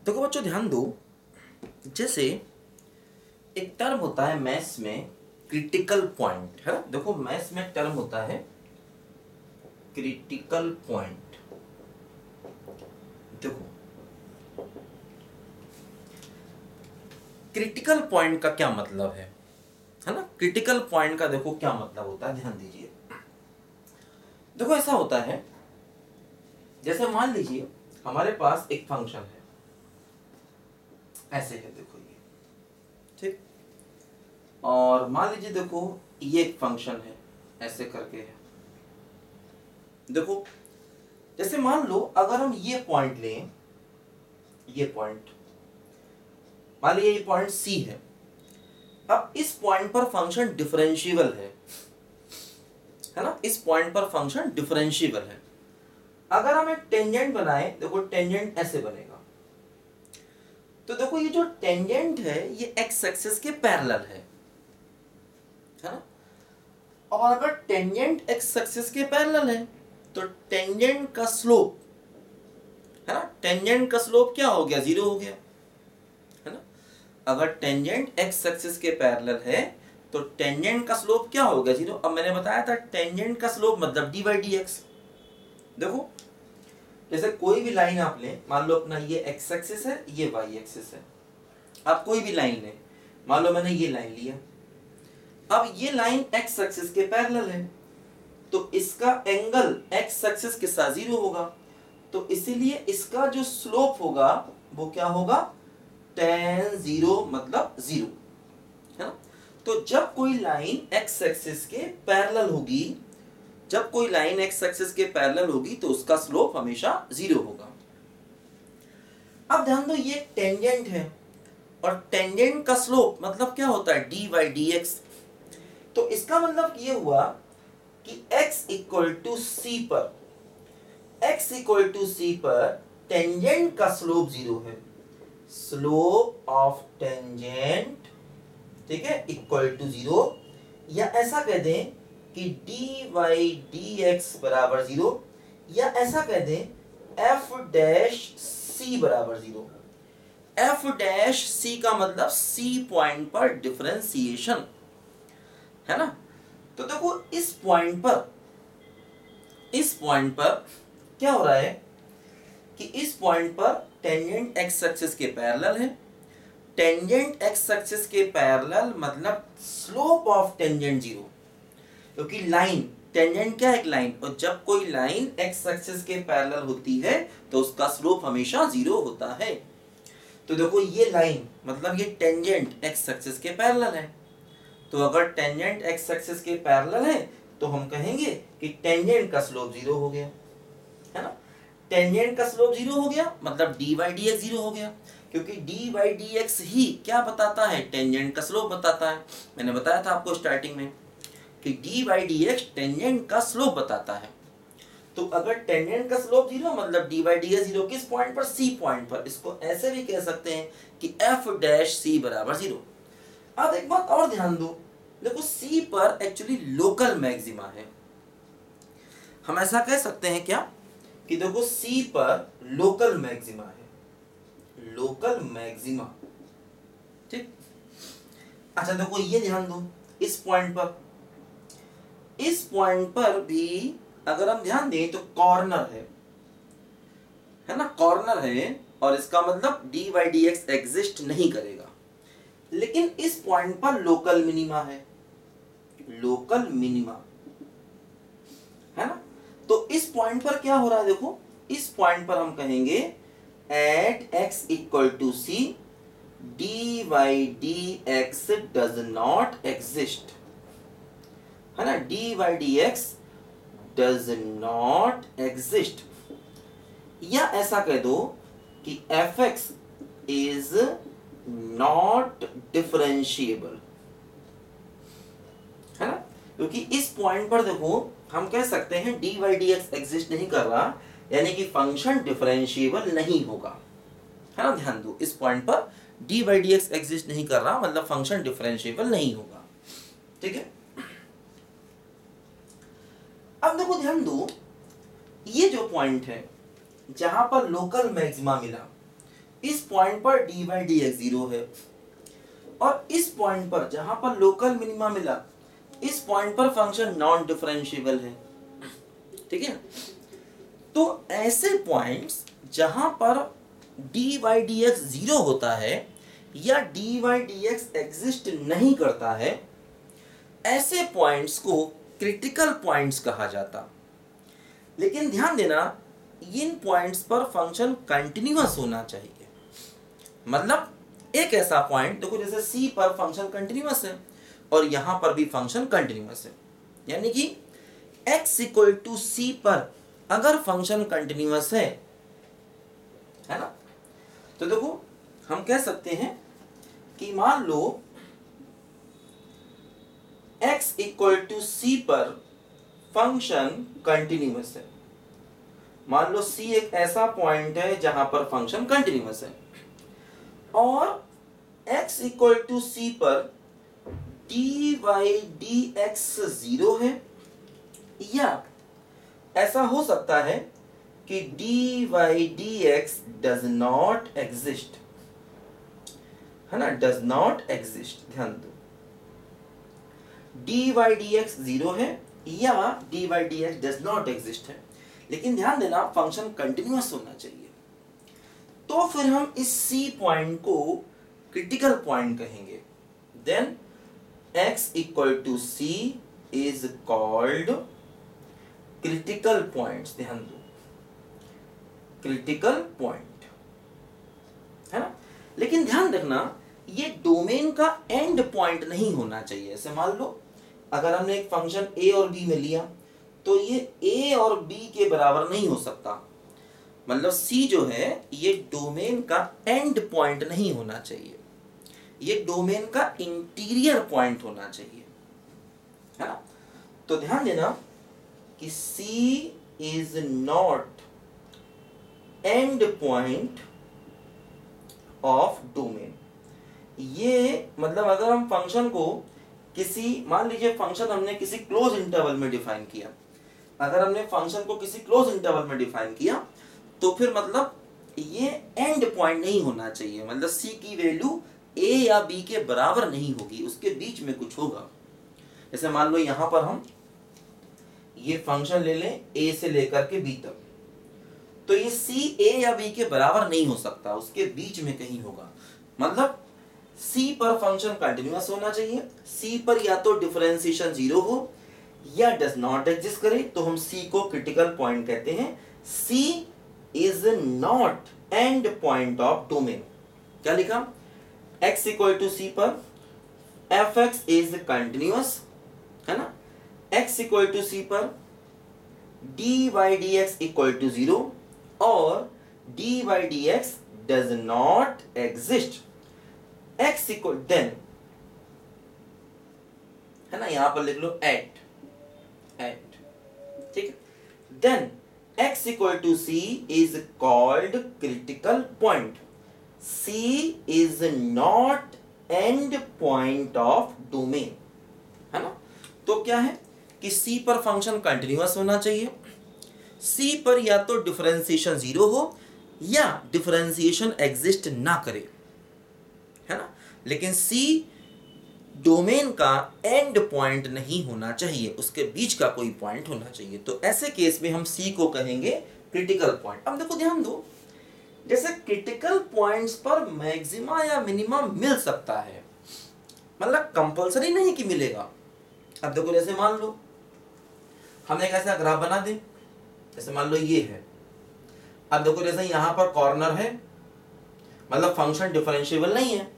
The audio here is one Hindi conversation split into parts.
देखो बच्चों ध्यान दो, जैसे एक टर्म होता है मैथ्स में क्रिटिकल पॉइंट, है ना। देखो मैथ्स में टर्म होता है क्रिटिकल पॉइंट। देखो क्रिटिकल पॉइंट का क्या मतलब है ना। क्रिटिकल पॉइंट का देखो क्या मतलब होता है, ध्यान दीजिए। देखो ऐसा होता है, जैसे मान लीजिए हमारे पास एक फंक्शन है, ऐसे है देखो ये, ठीक। और मान लीजिए देखो ये एक फंक्शन है, ऐसे करके है। देखो जैसे मान लो अगर हम ये पॉइंट लें, ये पॉइंट मान लीजिए ये पॉइंट सी है। अब इस पॉइंट पर फंक्शन डिफरेंशिएबल है ना। इस पॉइंट पर फंक्शन डिफरेंशिएबल है। अगर हम एक टेंजेंट बनाए, देखो टेंजेंट ऐसे बनेगा। तो देखो ये जो टेंजेंट है ये एक्स एक्सिस के पैरेलल है ना। और अगर टेंजेंट एक्स एक्सिस के पैरेलल है तो टेंजेंट का स्लोप, है ना, टेंजेंट का स्लोप क्या हो गया, 0 हो गया, है ना। अगर टेंजेंट एक्स एक्सिस के पैरेलल है तो टेंजेंट का स्लोप क्या हो गया, 0। अब मैंने बताया था टेंजेंट का स्लोप मतलब डी बाई डी एक्स। देखो जैसे कोई भी लाइन आप लें, मान लो अपना ये एक्स एक्सिस है, ये वाई एक्सिस है। आप कोई भी लाइन लें, मान लो मैंने ये लाइन लिया। अब ये लाइन एक्स एक्सिस के पैरेलल है तो इसका एंगल एक्स एक्सिस के साथ 0 होगा। तो इसीलिए इसका जो स्लोप होगा वो क्या होगा, tan 0 मतलब 0, है ना। तो जब कोई लाइन एक्स एक्सिस के पैरेलल होगी, जब कोई लाइन एक्स एक्सिस के पैरेलल होगी तो उसका स्लोप हमेशा 0 होगा। अब ध्यान दो ये टेंजेंट है और टेंजेंट का स्लोप मतलब क्या होता है, डी बाई डी एक्स। तो इसका मतलब ये हुआ कि x इक्वल टू सी पर, x इक्वल टू सी पर टेंजेंट का स्लोप 0 है। स्लोप ऑफ टेंजेंट, ठीक है, इक्वल टू 0। या ऐसा कह दें कि डी वाई डी एक्स बराबर 0, या ऐसा कह दें एफ डैश सी बराबर 0। एफ डैश सी का मतलब सी पॉइंट पर डिफरेंशिएशन, है ना। तो देखो इस पॉइंट पर क्या हो रहा है कि इस पॉइंट पर टेंजेंट एक्स एक्सिस के पैरेलल है। टेंजेंट एक्स एक्सिस के पैरेलल मतलब स्लोप ऑफ टेंजेंट 0, क्योंकि लाइन टेंजेंट क्या है, एक लाइन, और जब कोई लाइन एक्स एक्सिस के पैरेलल होती है तो उसका स्लोप हमेशा 0 होता है। तो देखो ये लाइन मतलब ये टेंजेंट एक्स एक्सिस के पैरेलल है। तो अगर टेंजेंट एक्स एक्सिस के पैरेलल है तो हम कहेंगे कि टेंजेंट का स्लोप 0 हो गया, है ना। टेंजेंट का स्लोप 0 हो गया मतलब डी बाई डी एक्स 0 हो गया, क्योंकि डी बाई डी एक्स ही क्या बताता है, टेंजेंट का स्लोप बताता है। मैंने बताया था आपको स्टार्टिंग में कि D by D x tangent का स्लोप बताता है। तो अगर टेंजेंट का स्लोप 0 मतलब डी बाई डी एक्स 0 किस पॉइंट पर, सी पॉइंट पर। इसको ऐसे भी कह सकते हैं कि एफ डैश सी बराबर 0। अब एक बात और ध्यान दो, देखो सी पर एक्चुअली लोकल मैक्सिमा है। हम ऐसा कह सकते हैं क्या कि देखो सी पर लोकल मैक्सिमा है, लोकल मैक्सिमा, ठीक। अच्छा देखो ये ध्यान दो, इस पॉइंट पर भी अगर हम ध्यान दें तो कॉर्नर है ना, कॉर्नर है, और इसका मतलब d by D x exist नहीं करेगा। लेकिन इस पॉइंट पर लोकल मिनिमा है, लोकल मिनिमा, है ना। तो इस पॉइंट पर क्या हो रहा है, देखो इस पॉइंट पर हम कहेंगे at x equal to c d by D x does not exist, है ना। D by D x does not exist. या ऐसा कह दो कि f x is not differentiable, है ना। क्योंकि इस पॉइंट पर देखो हम कह सकते हैं D by D x exist नहीं कर रहा, यानी कि फंक्शन डिफरेंशिएबल नहीं होगा, है ना। ध्यान दो इस पॉइंट पर D by D x exist नहीं कर रहा मतलब फंक्शन डिफरेंशिएबल नहीं होगा, ठीक है। अब देखो ध्यान दो, ये जो पॉइंट है जहां पर लोकल मैक्सिमा मिला, इस पॉइंट पर डी बाई डी एक्स 0 है, और इस पॉइंट पर जहां पर लोकल मिनिमा मिला, इस पॉइंट पर फंक्शन नॉन डिफरेंशिएबल है। ठीक है, तो ऐसे पॉइंट्स जहां पर डी बाई डी एक्स 0 होता है या D by D x exist नहीं करता है, ऐसे पॉइंट्स को क्रिटिकल पॉइंट्स कहा जाता। लेकिन ध्यान देना, इन पॉइंट्स पर फंक्शन कंटिन्यूअस होना चाहिए। मतलब एक ऐसा पॉइंट देखो, जैसे C पर फंक्शन कंटिन्यूअस है और यहां पर भी फंक्शन कंटिन्यूअस है, यानी कि x इक्वल टू C पर अगर फंक्शन कंटिन्यूअस है ना, तो देखो हम कह सकते हैं कि मान लो x इक्वल टू C पर फंक्शन कंटिन्यूअस है। मान लो C एक ऐसा पॉइंट है जहां पर फंक्शन कंटिन्यूअस है, और x इक्वल टू C पर डी बाई डी एक्स 0 है, या ऐसा हो सकता है कि D by D x does not exist, है ना, डज नॉट एग्जिस्ट। ध्यान दो, डी बाई डी एक्स 0 है या D by D x does not exist है, लेकिन ध्यान देना फंक्शन कंटिन्यूअस होना चाहिए। तो फिर हम इस C पॉइंट को क्रिटिकल पॉइंट कहेंगे। Then x equal to C is called critical points. ध्यान दो, क्रिटिकल पॉइंट, है ना। लेकिन ध्यान रखना, ये डोमेन का एंड पॉइंट नहीं होना चाहिए। ऐसे मान लो अगर हमने एक फंक्शन a और b में लिया, तो ये a और b के बराबर नहीं हो सकता। मतलब C जो है ये डोमेन का एंड पॉइंट नहीं होना चाहिए, ये डोमेन का इंटीरियर पॉइंट होना चाहिए, है ना। तो ध्यान देना कि C is not end point of domain. ये मतलब अगर हम फंक्शन को किसी, मान लीजिए फंक्शन हमने किसी क्लोज इंटरवल में डिफाइन किया, अगर हमने फंक्शन को किसी क्लोज इंटरवल में डिफाइन किया, तो फिर मतलब ये एंड पॉइंट नहीं होना चाहिए। मतलब C की वैल्यू a या b के बराबर नहीं होगी, उसके बीच में कुछ होगा। जैसे मान लो यहां पर हम ये फंक्शन ले लें a से लेकर के b तक, तो ये C a या b के बराबर नहीं हो सकता, उसके बीच में कहीं होगा। मतलब C पर फंक्शन कंटिन्यूअस होना चाहिए, C पर या तो डिफरेंशिएशन 0 हो या डज नॉट एग्जिस्ट करे, तो हम C को क्रिटिकल पॉइंट कहते हैं। C is not end point of domain. क्या लिखा, x इक्वल टू C पर fx इज कंटिन्यूअस, है ना। x इक्वल टू C पर d by D x equal to 0 और d by D x does not exist. x equal, then, है ना, यहां पर लिख लो एट, ठीक है। Then x equal to C is called critical point. C is not end point of domain, है ना। तो क्या है कि C पर फंक्शन कंटिन्यूअस होना चाहिए, C पर या तो डिफरेंशिएशन 0 हो या डिफरेंशिएशन एग्जिस्ट ना करे, है ना। लेकिन C डोमेन का एंड पॉइंट नहीं होना चाहिए, उसके बीच का कोई पॉइंट होना चाहिए। तो ऐसे केस में हम C को कहेंगे क्रिटिकल पॉइंट। अब देखो ध्यान दो, जैसे क्रिटिकल पॉइंट्स पर मैक्सिमा या मिनिमा मिल सकता है, मतलब कंपलसरी नहीं कि मिलेगा। अब देखो जैसे मान लो हम एक ऐसा ग्राफ बना दें, जैसे मान लो ये है। अब देखो जैसे यहां पर कॉर्नर है, मतलब फंक्शन डिफरेंशिएबल नहीं है,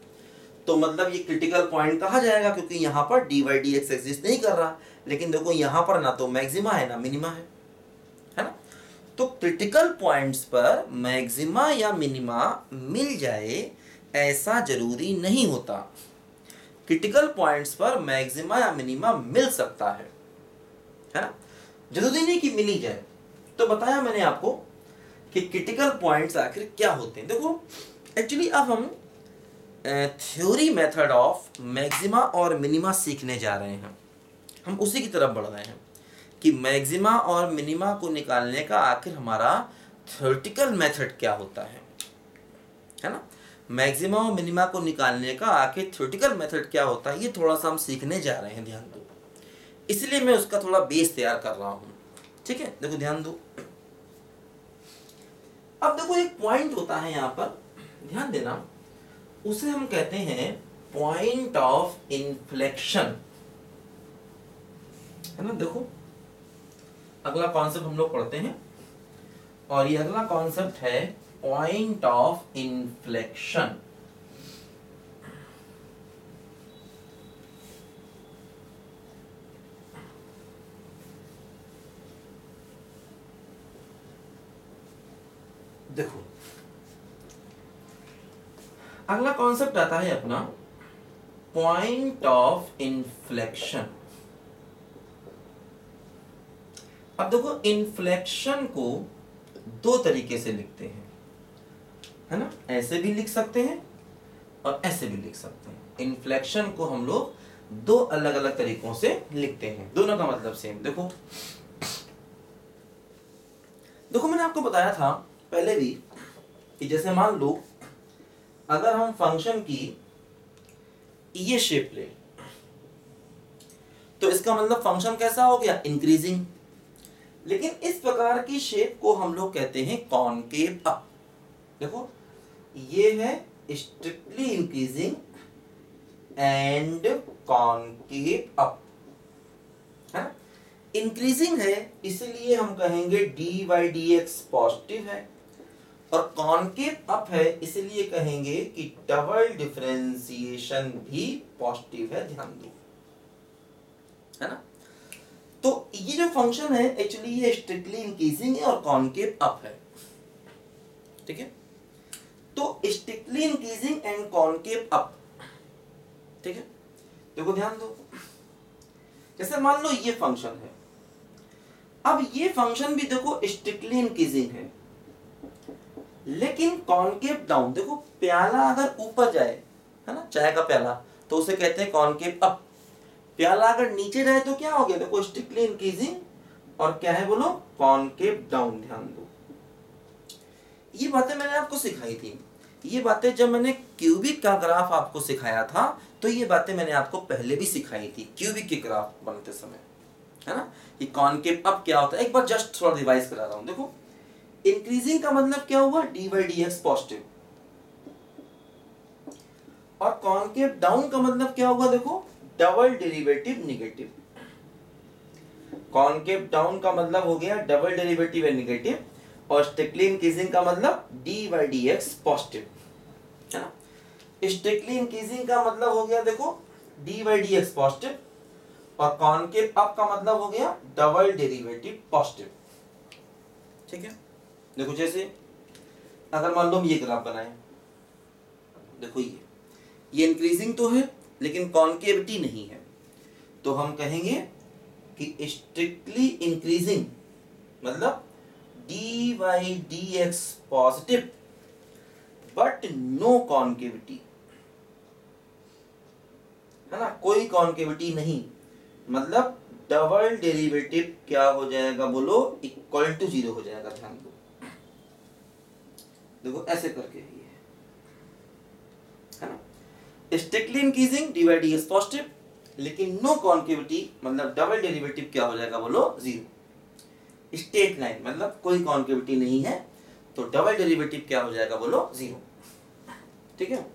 तो मतलब ये क्रिटिकल पॉइंट कहा जाएगा, क्योंकि यहां पर D by D x exist नहीं कर रहा। लेकिन देखो यहां पर ना तो मैक्सिमा है ना मिनिमा है ना। तो क्रिटिकल पॉइंट्स पर मैक्सिमा या मिनिमा मिल जाए ऐसा जरूरी नहीं होता। क्रिटिकल पॉइंट्स पर मैक्सिमा या मिनिमा मिल सकता है ना, जरूरी नहीं कि मिल ही जाए। तो बताया मैंने आपको कि क्रिटिकल पॉइंट्स आखिर क्या होते हैं। देखो एक्चुअली अब हम थ्योरी मेथड ऑफ मैक्सिमा और मिनिमा सीखने जा रहे हैं। हम उसी की तरफ बढ़ रहे हैं कि मैक्सिमा और मिनिमा को निकालने का आखिर हमारा थ्योरेटिकल मेथड क्या होता है है ना। मैक्सिमा और मिनिमा को निकालने का आखिर थ्योरेटिकल मेथड क्या होता है, ये थोड़ा सा हम सीखने जा रहे हैं, ध्यान दो, इसलिए मैं उसका थोड़ा बेस तैयार कर रहा हूँ। ठीक है, देखो ध्यान दो। अब देखो एक पॉइंट होता है यहाँ पर, ध्यान देना, उसे हम कहते हैं पॉइंट ऑफ इन्फ्लेक्शन, है ना। देखो अगला कॉन्सेप्ट हम लोग पढ़ते हैं, और ये अगला कॉन्सेप्ट है पॉइंट ऑफ इन्फ्लेक्शन। देखो अगला कॉन्सेप्ट आता है अपना पॉइंट ऑफ इन्फ्लेक्शन। अब देखो इन्फ्लेक्शन को दो तरीके से लिखते हैं, है ना, ऐसे भी लिख सकते हैं और ऐसे भी लिख सकते हैं। इन्फ्लेक्शन को हम लोग दो अलग अलग तरीकों से लिखते हैं, दोनों का मतलब सेम। देखो देखो मैंने आपको बताया था पहले भी कि जैसे मान लो अगर हम फंक्शन की ये शेप ले, तो इसका मतलब फंक्शन कैसा हो गया, इंक्रीजिंग। लेकिन इस प्रकार की शेप को हम लोग कहते हैं कॉनकेव अप। देखो ये है strictly increasing and concave up, है ना। इंक्रीजिंग है इसलिए हम कहेंगे D by D x positive है, और कॉनकेव अप है इसलिए कहेंगे कि डबल डिफरेंशिएशन भी पॉजिटिव है, ध्यान दो, है ना। तो ये जो फंक्शन है एक्चुअली ये स्ट्रिक्टली इंक्रीजिंग है और कॉनकेव अप है, ठीक है। तो strictly increasing and concave up, ठीक है। देखो ध्यान दो, जैसे मान लो ये फंक्शन है, अब ये फंक्शन भी देखो स्ट्रिक्टली इंक्रीजिंग है, लेकिन कॉनकेव डाउन। देखो प्याला अगर ऊपर जाए, है ना, चाय का प्याला, तो उसे कहते हैं कॉनकेव अप। प्याला अगर नीचे जाए तो क्या हो गया, देखो स्ट्रिक्टली इंक्रीजिंग, और क्या है बोलो, कॉनकेव डाउन। ध्यान दो, ये बातें मैंने आपको सिखाई थी, ये बातें जब मैंने क्यूबिक का ग्राफ आपको सिखाया था, तो ये बातें मैंने आपको पहले भी सिखाई थी क्यूबिक के ग्राफ बनते समय, है ना। ये कॉनकेव अप क्या होता है, एक बार जस्ट थोड़ा रिवाइज करा रहा हूं। देखो इंक्रीजिंग का मतलब क्या हुआ, D by D x positive, और कॉनकेव डाउन का मतलब क्या हुआ, देखो double derivative negative. Concave down का मतलब हो गया डबल डेरिवेटिव है निगेटिव, और स्ट्रिक्टली इंक्रीजिंग का मतलब d by D x positive, है ना। स्ट्रिक्टली इंक्रीजिंग का मतलब हो गया देखो D by D x positive, और कॉनकेव अप का मतलब हो गया डबल डेरिवेटिव पॉजिटिव, ठीक है। देखो जैसे अगर मान लो हम ये ग्राफ बनाएं, देखो ये इंक्रीजिंग तो है लेकिन कॉनकेविटी नहीं है, तो हम कहेंगे कि स्ट्रिक्टली इंक्रीजिंग मतलब d by D x positive but no concavity, है ना, कोई कॉनकेविटी नहीं, मतलब डबल डेरिवेटिव क्या हो जाएगा बोलो, इक्वल टू 0 हो जाएगा। ध्यान दो, देखो ऐसे करके ये है ना, strictly increasing D by D x positive, लेकिन नो कॉनकेविटी मतलब डबल डेरिवेटिव क्या हो जाएगा बोलो, 0। स्ट्रेट लाइन मतलब कोई कॉनकेविटी नहीं है, तो डबल डेरिवेटिव क्या हो जाएगा बोलो, 0, ठीक है।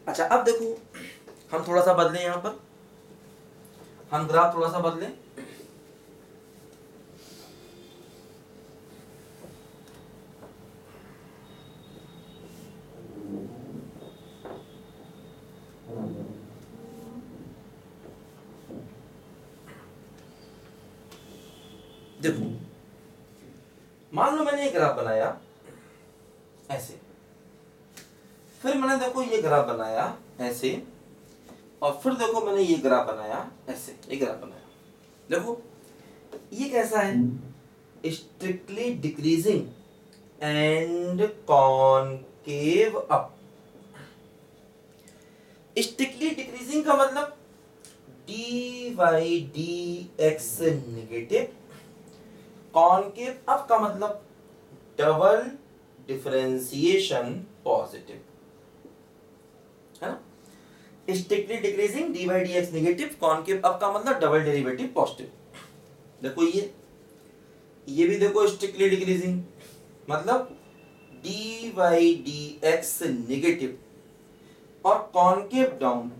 अच्छा अब देखो हम थोड़ा सा बदलें, यहां पर हम ग्राफ थोड़ा सा बदलें। देखो मान लो मैंने ये ग्राफ बनाया ऐसे, फिर मैंने देखो ये ग्राफ बनाया ऐसे, और फिर देखो मैंने ये ग्राफ बनाया ऐसे, ये ग्राफ बनाया। देखो ये कैसा है, strictly decreasing and concave up. Strictly decreasing का मतलब d by D x negative, concave up का मतलब डबल डिफरेंशिएशन पॉजिटिव, है ना। Strictly decreasing dy dx negative, concave up का मतलब डबल डेरिवेटिव पॉजिटिव। देखो ये भी देखो स्ट्रिक्टली डिक्रीजिंग, मतलब dy dx नेगेटिव, और कॉनकेव डाउन,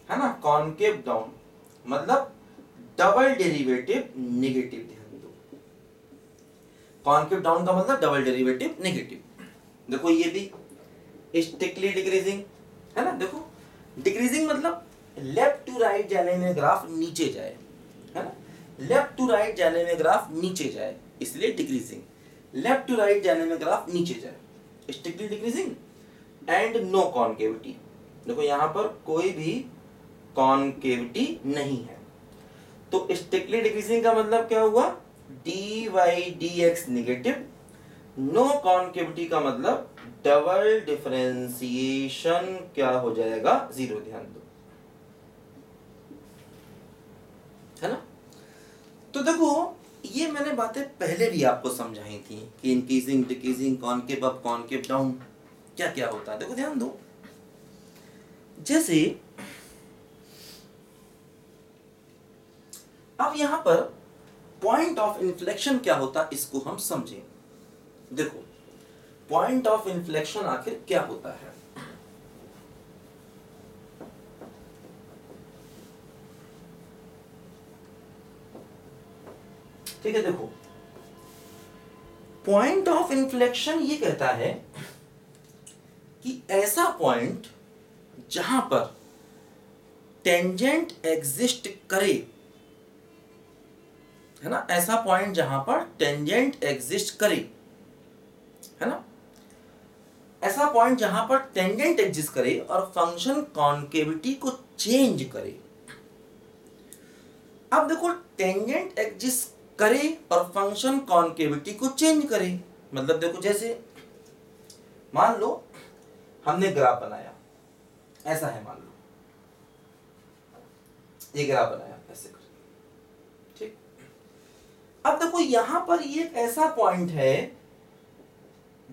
है ना, कॉनकेव डाउन मतलब डबल डेरिवेटिव नेगेटिव। ध्यान दो, कॉनकेव डाउन का मतलब डबल डेरिवेटिव नेगेटिव। देखो ये भी स्ट्रिक्टली डिक्रीजिंग, है ना। देखो डिक्रीजिंग मतलब लेफ्ट टू राइट जाने में ग्राफ नीचे जाए, है ना, लेफ्ट टू राइट जाने में ग्राफ नीचे जाए, इसलिए डिक्रीजिंग, लेफ्ट टू राइट जाने में ग्राफ नीचे जाए, strictly decreasing. And no concavity, देखो यहां पर कोई भी कॉनकेविटी नहीं है, तो स्ट्रिक्टली डिक्रीजिंग का मतलब क्या हुआ, dy dx negative, no concavity का मतलब डबल डिफरेंशिएशन क्या हो जाएगा, जीरो। ध्यान दो, है ना। तो देखो ये मैंने बातें पहले भी आपको समझाई थी कि increasing decreasing concave up concave down क्या क्या होता है। देखो ध्यान दो, जैसे अब यहां पर पॉइंट ऑफ इन्फ्लेक्शन क्या होता, इसको हम समझें। देखो पॉइंट ऑफ इन्फ्लेक्शन आखिर क्या होता है। ठीक है, देखो पॉइंट ऑफ इन्फ्लेक्शन ये कहता है कि ऐसा पॉइंट जहां पर टेंजेंट एग्जिस्ट करे, है ना, ऐसा पॉइंट जहां पर टेंजेंट एग्जिस्ट करे, है ना, ऐसा पॉइंट जहां पर टेंजेंट एग्जिस्ट करे और फंक्शन कॉनकेविटी को चेंज करे। अब देखो टेंजेंट एग्जिस्ट करे और फंक्शन कॉनकेविटी को चेंज करे, मतलब देखो जैसे मान लो हमने ग्राफ बनाया, ऐसा है, मान लो ये ग्राफ बनाया ऐसे कर, ठीक। अब देखो यहां पर ये एक ऐसा पॉइंट है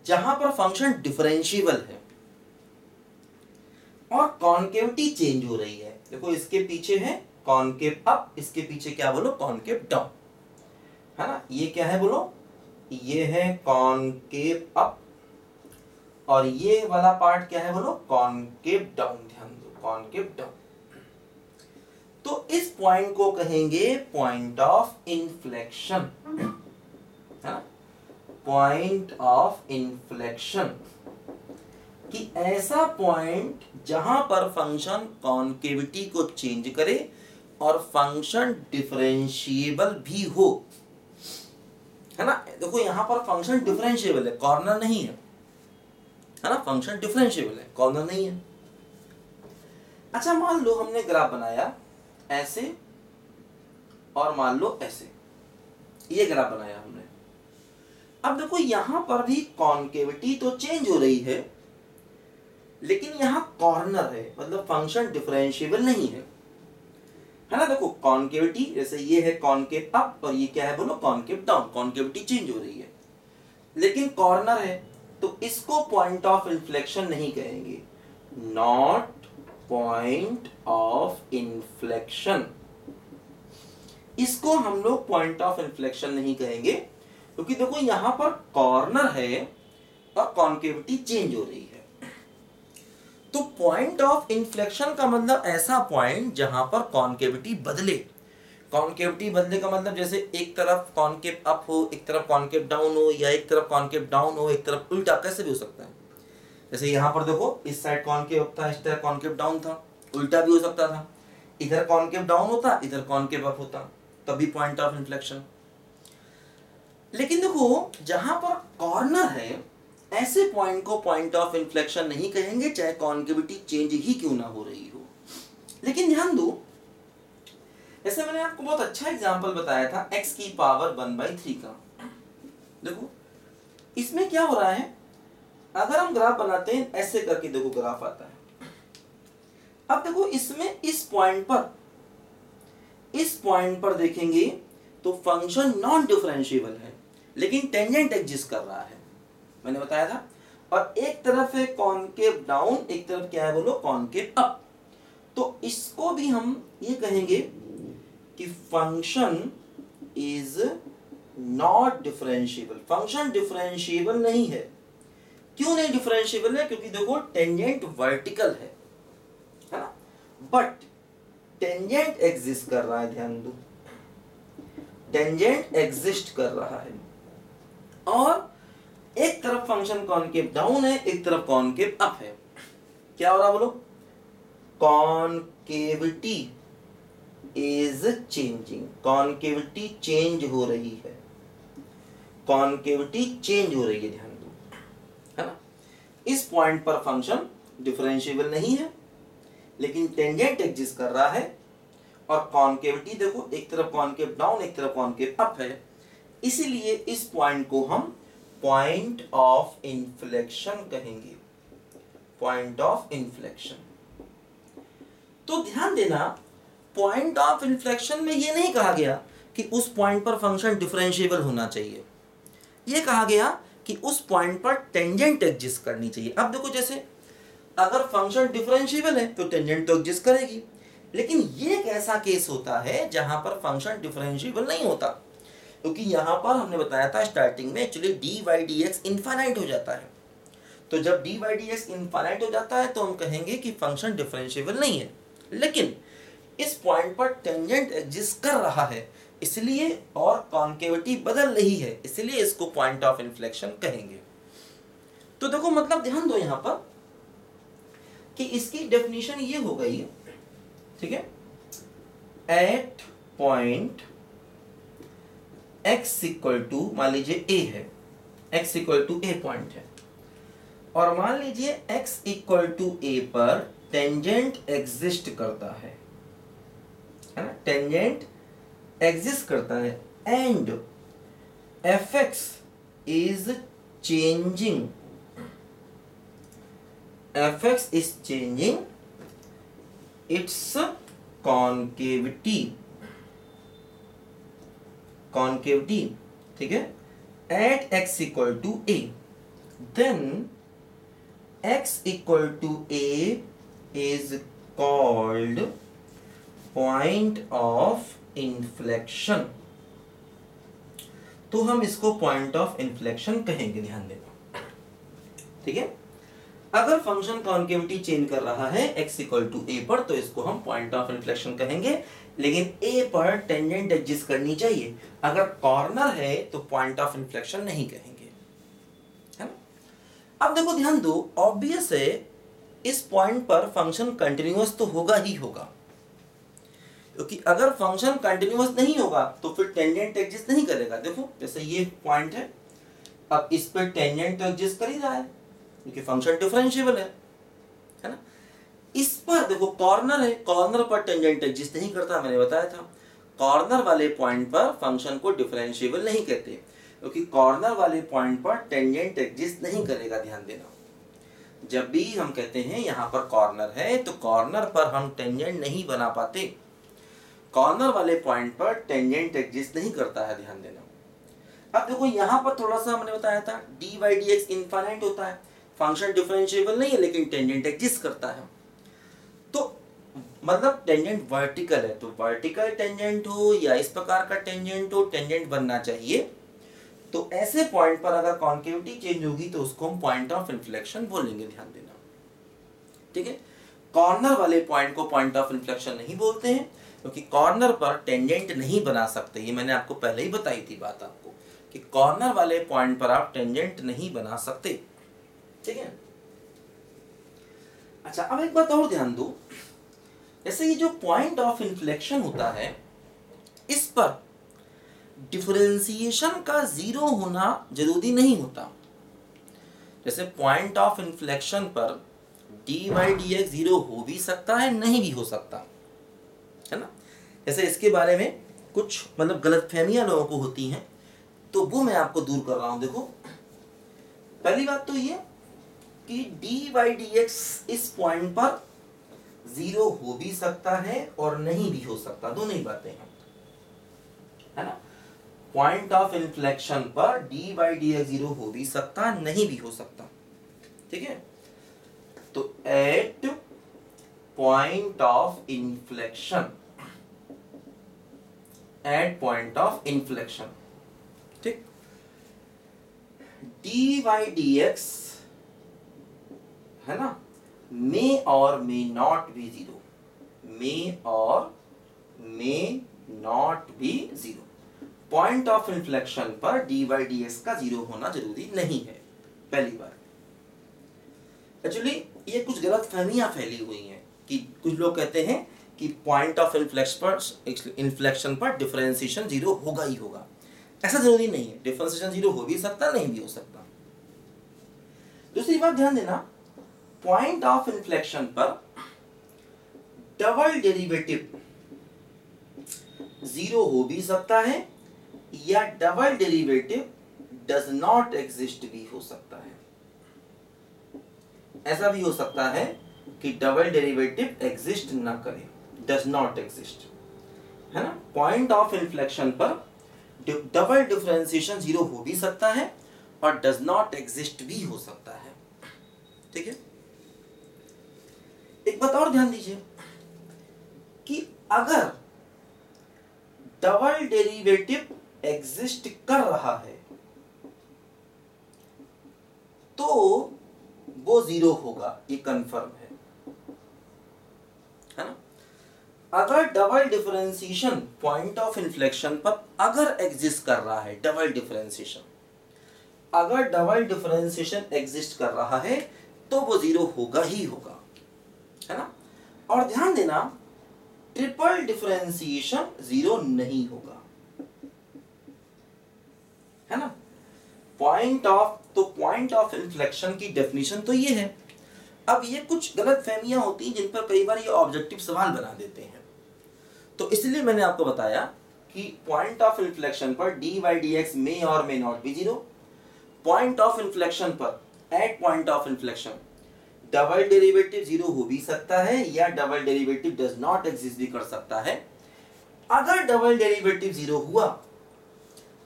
जहां पर फंक्शन डिफरेंशिएबल है और कॉनकेविटी चेंज हो रही है। देखो इसके पीछे है कॉनकेव अप, इसके पीछे क्या बोलो, कॉनकेव डाउन, है ना। ये क्या है बोलो, ये है कॉनकेव अप, और ये वाला पार्ट क्या है बोलो, कॉनकेव डाउन। ध्यान दो, कॉनकेव डाउन। तो इस पॉइंट को कहेंगे पॉइंट ऑफ इन्फ्लेक्शन, है ना, पॉइंट ऑफ इन्फ्लेक्शन, कि ऐसा पॉइंट जहां पर फंक्शन कॉनकेविटी को चेंज करे और फंक्शन डिफरेंशिएबल भी हो, है ना। देखो यहां पर फंक्शन डिफरेंशिएबल है, कॉर्नर नहीं है ना, फंक्शन डिफरेंशिएबल है, कॉर्नर नहीं है। अच्छा मान लो हमने ग्राफ बनाया ऐसे और मान लो ऐसे, ये ग्राफ बनाया हमने। अब देखो यहां पर भी कॉनकेविटी तो चेंज हो रही है, लेकिन यहां कॉर्नर है, मतलब फंक्शन डिफरेंशिएबल नहीं है, है ना। देखो कॉनकेविटी, जैसे ये है कॉनकेव अप और ये क्या है बोलो, कॉनकेव डाउन, कॉनकेविटी चेंज हो रही है, लेकिन कॉर्नर है, तो इसको पॉइंट ऑफ इन्फ्लेक्शन नहीं कहेंगे, नॉट पॉइंट ऑफ इन्फ्लेक्शन, इसको हम लोग पॉइंट ऑफ इन्फ्लेक्शन नहीं कहेंगे, क्योंकि देखो यहां पर कॉर्नर है और कॉनकेविटी चेंज हो रही है। तो पॉइंट ऑफ इन्फ्लेक्शन का मतलब ऐसा पॉइंट जहां पर कॉनकेविटी बदले। कॉनकेविटी बदले का मतलब जैसे एक तरफ कॉनकेव अप हो, एक तरफ कॉनकेव डाउन हो, या एक तरफ कॉनकेव डाउन हो, एक तरफ उल्टा, कैसे भी हो सकता है। जैसे यहां पर देखो इस साइड कॉनकेव अप था, इस तरफ कॉनकेव डाउन था, उल्टा भी हो सकता था, इधर कॉनकेव डाउन होता, इधर कॉनकेव अप होता, तभी पॉइंट ऑफ इन्फ्लेक्शन। लेकिन देखो जहां पर कॉर्नर है, ऐसे पॉइंट को पॉइंट ऑफ इन्फ्लेक्शन नहीं कहेंगे, चाहे कॉनकेविटी चेंज ही क्यों ना हो रही हो। लेकिन ध्यान दो, जैसे मैंने आपको बहुत अच्छा एग्जांपल बताया था x की पावर 1/3 का। देखो इसमें क्या हो रहा है, अगर हम ग्राफ बनाते हैं ऐसे करके, देखो ग्राफ आता है। अब देखो इसमें इस पॉइंट पर देखेंगे तो फंक्शन नॉन डिफरेंशिएबल है, लेकिन टेंजेंट एग्जिस्ट कर रहा है, मैंने बताया था, और एक तरफ है कॉनकेव डाउन, एक तरफ क्या है बोलो, कॉनकेव अप। तो इसको भी हम ये कहेंगे कि function is not differentiable, function differentiable नहीं है। क्यों नहीं डिफरेंशिएबल है? क्योंकि देखो टेंजेंट वर्टिकल है ना, बट टेंजेंट एग्जिस्ट कर रहा है, ध्यान दो, टेंजेंट एग्जिस्ट कर रहा है, और एक तरफ फंक्शन कॉनकेव डाउन है, एक तरफ कॉनकेव अप है। क्या हो रहा बोलो? कॉनकेविटी इज चेंजिंग, कॉनकेविटी चेंज हो रही है, कॉनकेविटी चेंज हो रही है, ध्यान दो, है ना। इस पॉइंट पर फंक्शन डिफरेंशिएबल नहीं है, लेकिन टेंजेंट एग्जिस्ट कर रहा है, और कॉनकेविटी देखो, एक तरफ कॉनकेव डाउन, एक तरफ कॉनकेव अप है, इसीलिए इस पॉइंट को हम पॉइंट ऑफ इन्फ्लेक्शन कहेंगे, पॉइंट ऑफ इन्फ्लेक्शन। तो ध्यान देना, पॉइंट ऑफ इन्फ्लेक्शन में ये नहीं कहा गया कि उस पॉइंट पर फंक्शन डिफरेंशिएबल होना चाहिए, ये कहा गया कि उस पॉइंट पर टेंजेंट एग्जिस्ट करनी चाहिए। अब देखो, जैसे अगर फंक्शन डिफरेंशिएबल है तो टेंजेंट तो एग्जिस्ट करेगी, लेकिन ये एक ऐसा केस होता है जहां पर फंक्शन डिफरेंशिएबल नहीं होता, क्योंकि यहां पर हमने बताया था स्टार्टिंग में actually D by D x infinite हो जाता है। तो जब D by D x infinite हो जाता है तो हम कहेंगे कि फंक्शन डिफरेंशिएबल नहीं है, लेकिन इस पॉइंट पर टेंजेंट एग्जिस्ट कर रहा है इसलिए, और कॉन्केविटी बदल रही है इसलिए इसको पॉइंट ऑफ इन्फ्लेक्शन कहेंगे। तो देखो, मतलब ध्यान दो यहां पर कि इसकी डेफिनेशन ये हो गई, ठीक है, at point x equal to, मान लीजिए a है, x equal to a point है, और मान लीजिए x इक्वल टू a पर टेंजेंट एग्जिस्ट करता है ना, टेंजेंट एग्जिस्ट करता है, and fx is changing, fx is changing its concavity, concavity, ठीक है, at x equal to a, then x equal to a is called point of inflection. तो हम इसको पॉइंट ऑफ इन्फ्लेक्शन कहेंगे, ध्यान देना, ठीक है। अगर फंक्शन कॉन्केविटी चेंज कर रहा है x इक्वल टू a पर तो इसको हम पॉइंट ऑफ इन्फ्लेक्शन कहेंगे, लेकिन a पर टेंजेंट एग्जिस्ट करनी चाहिए, अगर कॉर्नर है तो पॉइंट ऑफ इन्फ्लेक्शन नहीं कहेंगे, है ना। अब देखो ध्यान दो, ऑब्वियस है इस पॉइंट पर फंक्शन कंटिन्यूअस तो होगा ही होगा, क्योंकि अगर फंक्शन कंटिन्यूअस नहीं होगा तो फिर टेंजेंट एग्जिस्ट नहीं करेगा। देखो जैसे ये पॉइंट है, अब इस पर टेंजेंट तो एग्जिस्ट कर ही रहा है क्योंकि फंक्शन डिफरेंशिएबल है ना। इस पर देखो कॉर्नर है, कॉर्नर पर टेंजेंट एग्जिस्ट नहीं करता, मैंने बताया था, कॉर्नर वाले पॉइंट पर फंक्शन को डिफरेंशिएबल नहीं कहते, क्योंकि कॉर्नर वाले पॉइंट पर टेंजेंट एग्जिस्ट नहीं करेगा। ध्यान देना, जब भी हम कहते हैं यहाँ पर कॉर्नर है तो कॉर्नर पर हम टेंजेंट नहीं बना पाते, कॉर्नर वाले पॉइंट पर टेंजेंट एग्जिस्ट नहीं करता है, ध्यान देना। अब देखो यहाँ पर थोड़ा सा हमने बताया था D by D x infinite होता है, फंक्शन डिफरेंशिएबल नहीं है लेकिन टेंजेंट एग्जिस्ट करता है, तो मतलब टेंजेंट वर्टिकल है, तो वर्टिकल टेंजेंट हो या इस प्रकार का टेंजेंट हो, टेंजेंट बनना चाहिए। तो ऐसे पॉइंट पर अगर कॉन्केविटी चेंज होगी तो उसको हम पॉइंट ऑफ इन्फ्लेक्शन बोलेंगे, ध्यान देना, ठीक है। कॉर्नर वाले पॉइंट को पॉइंट ऑफ इन्फ्लेक्शन नहीं बोलते हैं, क्योंकि कॉर्नर पर टेंजेंट नहीं बना सकते, ये मैंने आपको पहले ही बताई थी बात आपको कि कॉर्नर वाले पॉइंट पर आप टेंजेंट नहीं बना सकते, ठीक है। अच्छा, अब एक बात और ध्यान दो, जैसे ये जो पॉइंट ऑफ इन्फ्लेक्शन होता है इस पर डिफरेंशिएशन का जीरो होना जरूरी नहीं होता। जैसे पॉइंट ऑफ इन्फ्लेक्शन पर D by D x zero हो भी सकता है, नहीं भी हो सकता, है ना। जैसे इसके बारे में कुछ मतलब गलतफहमियां लोगों को होती हैं, तो वो मैं आपको दूर कर रहा हूं। देखो पहली बात तो ये कि डी बाई डी एक्स इस पॉइंट पर जीरो हो भी सकता है और नहीं भी हो सकता, दोनों ही बातें हैं, है ना। पॉइंट ऑफ इन्फ्लेक्शन पर D by D x zero हो भी सकता, नहीं भी हो सकता। ठीक है, तो at point of inflection, at point of inflection, ठीक, डी बाई डी एक्स है ना, मे और may not be zero, may और may not be zero. Point of inflection पर डी बाई डी एक्स का जीरो होना जरूरी नहीं है, पहली बार। एक्चुअली ये कुछ गलत फहमियां फैली हुई हैं कि कुछ लोग कहते हैं कि पॉइंट ऑफ इन्फ्लेक्शन पर डिफरेंशिएशन जीरो होगा ही होगा। ऐसा जरूरी नहीं है, डिफरेंशिएशन जीरो हो भी सकता, नहीं भी हो सकता। दूसरी बात ध्यान देना, पॉइंट ऑफ इन्फ्लेक्शन पर डबल डेरिवेटिव जीरो हो भी सकता है या double derivative does not exist भी हो सकता है। ऐसा भी हो सकता है कि डबल डेरिवेटिव एग्जिस्ट ना करे, डज नॉट एग्जिस्ट, है ना। पॉइंट ऑफ इन्फ्लेक्शन पर डबल डिफरेंशिएशन जीरो हो भी सकता है और डज नॉट एग्जिस्ट भी हो सकता है। ठीक है, एक बात और ध्यान दीजिए कि अगर डबल डेरिवेटिव एग्जिस्ट कर रहा है तो वो जीरो होगा, ये कंफर्म है ना। अगर double differentiation point of inflection पर अगर एग्जिस्ट कर रहा है, डबल डिफरेंशिएशन, अगर डबल डिफरेंशिएशन एग्जिस्ट कर रहा है तो वो जीरो होगा ही होगा, है ना। और ध्यान देना, ट्रिपल डिफरेंशिएशन जीरो नहीं होगा, है ना। पॉइंट ऑफ इन्फ्लेक्शन की डेफिनेशन तो ये है। अब ये कुछ गलत फहमियां होती हैं जिन पर कई बार ये ऑब्जेक्टिव सवाल बना देते हैं, तो इसलिए मैंने आपको बताया कि पॉइंट ऑफ इन्फ्लेक्शन पर D by D X may और may not be zero. Point of inflection पर, at point of inflection, double derivative zero हो भी सकता है या double derivative does not exist भी कर सकता है। अगर डबल डेरिवेटिव जीरो हुआ,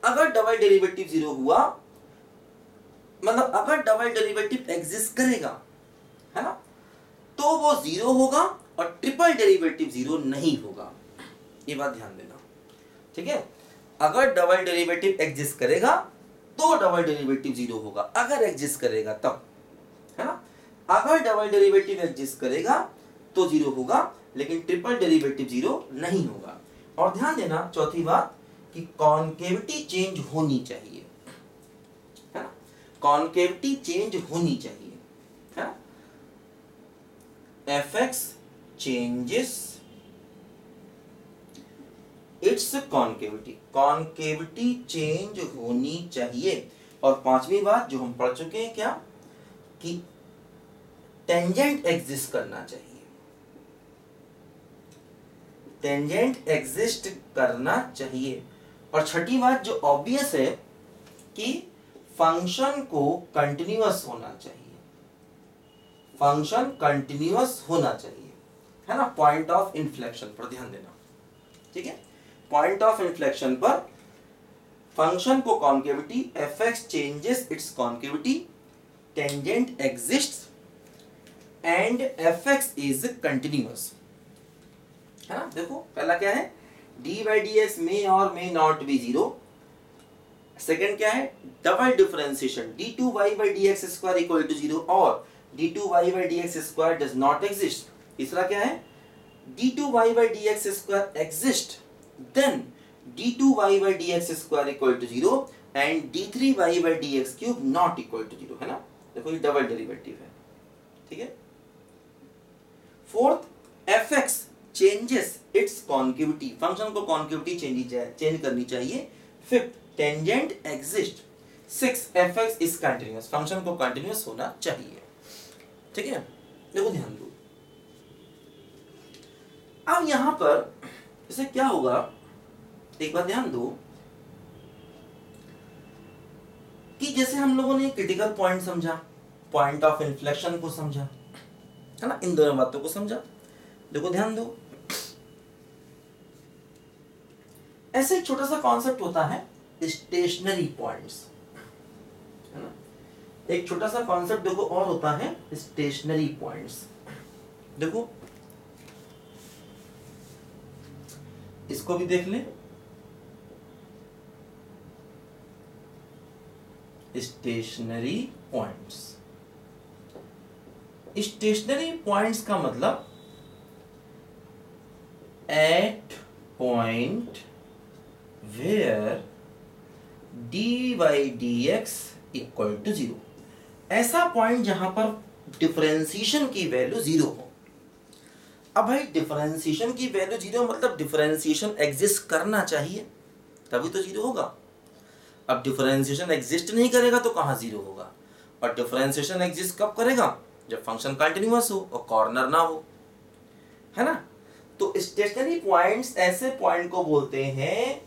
अगर डबल डेरिवेटिव जीरो हुआ मतलब अगर डबल डेरिवेटिव एग्जिस्ट करेगा, है ना, तो वो जीरो होगा और ट्रिपल डेरिवेटिव जीरो नहीं होगा, ये बात ध्यान देना। ठीक है, अगर डबल डेरिवेटिव एग्जिस्ट करेगा तो डबल डेरिवेटिव जीरो होगा, अगर एग्जिस्ट करेगा तब, है ना। अगर डबल डेरिवेटिव एग्जिस्ट करेगा तो जीरो होगा, लेकिन ट्रिपल डेरिवेटिव जीरो नहीं होगा। और ध्यान देना चौथी बात कि कॉन्केविटी चेंज होनी चाहिए, है ना, कॉन्केविटी चेंज होनी चाहिए, है ना। fx changes its concavity, concavity change होनी चाहिए। और पांचवी बात जो हम पढ़ चुके हैं क्या, कि टेंजेंट एग्जिस्ट करना चाहिए, टेंजेंट एग्जिस्ट करना चाहिए। और छठी बात जो ऑब्वियस है कि फंक्शन को कंटिन्यूअस होना चाहिए, फंक्शन कंटिन्यूअस होना चाहिए, है ना, पॉइंट ऑफ इन्फ्लेक्शन पर ध्यान देना। ठीक है, पॉइंट ऑफ इन्फ्लेक्शन पर फंक्शन को concavity, fx changes its concavity, tangent exists and fx is continuous, है ना। देखो पहला क्या है, D by D X may और may not be zero. Second क्या है, double differentiation D two Y by D x square equal to zero और D two Y by D x square does not exist. तीसरा क्या है, D two Y by D x square exist, then d two Y by D x square equal to zero and d three y by D x cube not equal to zero, है ना। देखो ये डबल डेरिवेटिव है। ठीक है, fourth, fx changes its concavity, function को कॉन्केविटी चेंज करनी चाहिए। Fifth, tangent exist. Six, fx is continuous, function को कंटिन्यूअस होना चाहिए। ठीक है, देखो ध्यान दो। अब यहां पर इसे क्या होगा, एक बार ध्यान दो कि जैसे हम लोगों ने क्रिटिकल पॉइंट समझा, पॉइंट ऑफ इन्फ्लेक्शन को समझा, है ना, इन दोनों बातों को समझा। देखो ध्यान दो, ऐसे एक छोटा सा कॉन्सेप्ट होता है स्टेशनरी पॉइंट्स, है ना। एक छोटा सा कॉन्सेप्ट देखो और होता है स्टेशनरी पॉइंट्स। देखो इसको भी देख लें, स्टेशनरी पॉइंट्स। स्टेशनरी पॉइंट्स का मतलब at point where d y d x equal to 0, ऐसा पॉइंट जहां पर डिफरेंशिएशन की वैल्यू 0 हो। अब भाई डिफरेंशिएशन की वैल्यू 0 मतलब डिफरेंशिएशन एग्जिस्ट करना चाहिए तभी तो 0 होगा। अब डिफरेंशिएशन एग्जिस्ट नहीं करेगा तो कहाँ 0 होगा। और डिफरेंशिएशन एग्जिस्ट कब करेगा, जब फंक्शन कंटिन्यूअस हो और कॉर्नर ना हो, है ना। तो स्टेशनरी पॉइंट्स ऐसे पॉइंट को बोलते हैं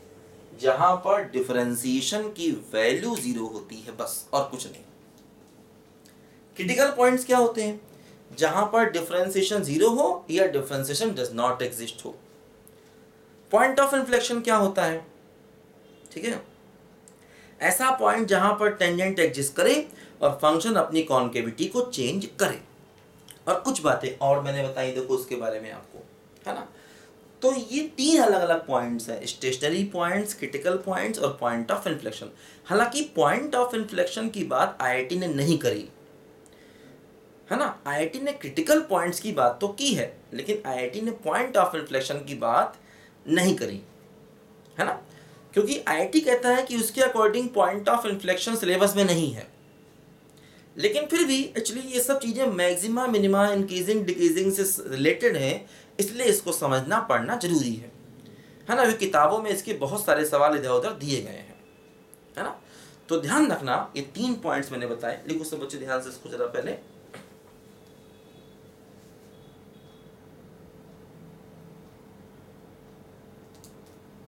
जहां पर डिफरेंशिएशन की वैल्यू 0 होती है, बस और कुछ नहीं। क्रिटिकल पॉइंट्स क्या होते हैं, जहां पर डिफरेंशिएशन 0 हो या डिफरेंशिएशन डज नॉट एग्जिस्ट हो। पॉइंट ऑफ इन्फ्लेक्शन क्या होता है, ठीक है, ऐसा पॉइंट जहां पर टेंजेंट एग्जिस्ट करे और फंक्शन अपनी कॉन्केविटी को चेंज करे। और कुछ बातें और मैंने बताई, देखो उसके बारे में आपको, है ना। तो ये 3 अलग अलग पॉइंट्स हैं, स्टेशनरी पॉइंट्स, क्रिटिकल पॉइंट्स और पॉइंट ऑफ इन्फ्लेक्शन। हालांकि पॉइंट ऑफ इन्फ्लेक्शन की बात आईआईटी ने नहीं करी, है ना। आईआईटी ने क्रिटिकल पॉइंट्स की बात तो की है, लेकिन आईआईटी ने पॉइंट ऑफ इन्फ्लेक्शन की बात नहीं करी, है ना। क्योंकि आईआईटी कहता है कि उसके according point of inflection syllabus में नहीं है। लेकिन फिर भी एक्चुअली ये सब चीज़ें मैक्सिमा, मिनिमा, इंक्रीजिंग, डिक्रीजिंग से रिलेटेड हैं, इसलिए इसको समझना पढ़ना जरूरी है ना। क्योंकि किताबों में इसके बहुत सारे सवाल इधर उधर दिए गए हैं, है ना। तो ध्यान रखना, ये 3 पॉइंट्स मैंने बताए, लिखो सब बच्चे ध्यान से इसको जरा पहले।